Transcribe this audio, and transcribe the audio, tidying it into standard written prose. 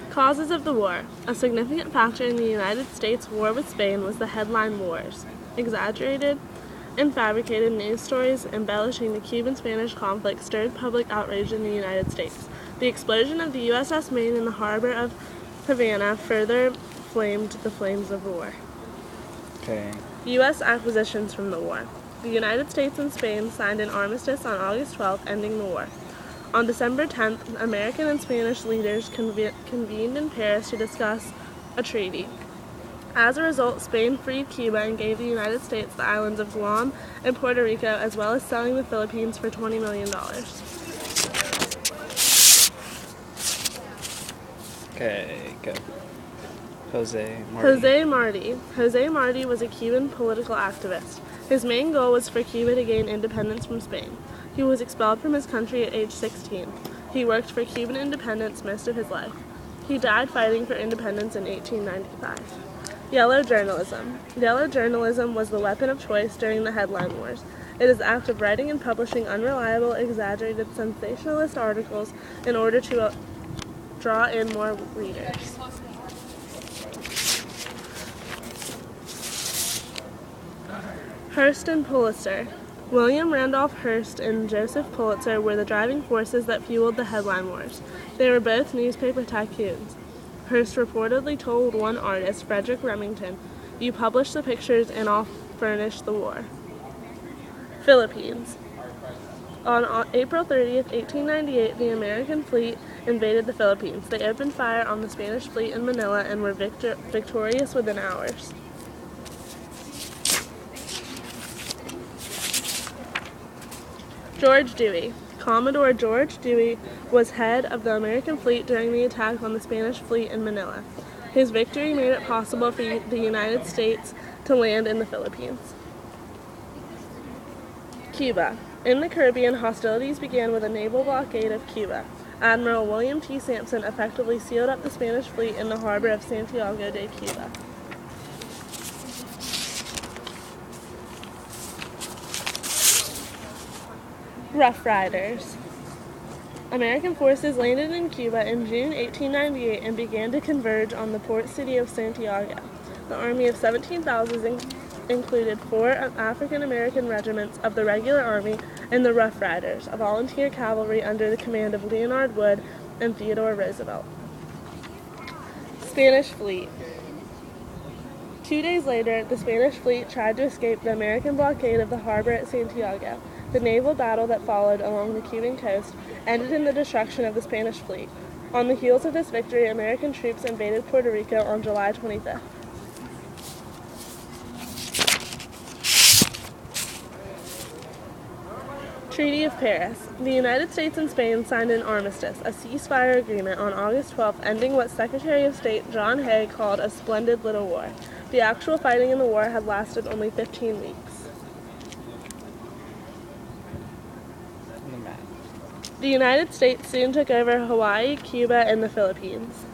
Causes of the war. A significant factor in the United States' war with Spain was the headline wars. Exaggerated and fabricated news stories embellishing the Cuban-Spanish conflict stirred public outrage in the United States. The explosion of the USS Maine in the harbor of Havana further flamed the flames of war. Okay. U.S. acquisitions from the war. The United States and Spain signed an armistice on August 12th, ending the war. On December 10th, American and Spanish leaders convened in Paris to discuss a treaty. As a result, Spain freed Cuba and gave the United States the islands of Guam and Puerto Rico, as well as selling the Philippines for $20 million. Okay, go. Jose Marti. Jose Marti was a Cuban political activist. His main goal was for Cuba to gain independence from Spain. He was expelled from his country at age 16. He worked for Cuban independence most of his life. He died fighting for independence in 1895. Yellow journalism. Yellow journalism was the weapon of choice during the headline wars. It is the act of writing and publishing unreliable, exaggerated, sensationalist articles in order to draw in more readers. Hearst and Pulitzer. William Randolph Hearst and Joseph Pulitzer were the driving forces that fueled the headline wars. They were both newspaper tycoons. Hearst reportedly told one artist, Frederick Remington, "You publish the pictures and I'll furnish the war." Philippines. On April 30th, 1898, the American fleet invaded the Philippines. They opened fire on the Spanish fleet in Manila and were victorious within hours. George Dewey. Commodore George Dewey was head of the American fleet during the attack on the Spanish fleet in Manila. His victory made it possible for the United States to land in the Philippines. Cuba. In the Caribbean, hostilities began with a naval blockade of Cuba. Admiral William T. Sampson effectively sealed up the Spanish fleet in the harbor of Santiago de Cuba. Rough Riders. American forces landed in Cuba in June 1898 and began to converge on the port city of Santiago. The army of 17,000 included 4 African-American regiments of the regular army and the Rough Riders, a volunteer cavalry under the command of Leonard Wood and Theodore Roosevelt. Spanish fleet. 2 days later, the Spanish fleet tried to escape the American blockade of the harbor at Santiago. The naval battle that followed along the Cuban coast ended in the destruction of the Spanish fleet. On the heels of this victory, American troops invaded Puerto Rico on July 25th. Treaty of Paris. The United States and Spain signed an armistice, a ceasefire agreement, on August 12th, ending what Secretary of State John Hay called a splendid little war. The actual fighting in the war had lasted only 15 weeks. The United States soon took over Hawaii, Cuba, and the Philippines.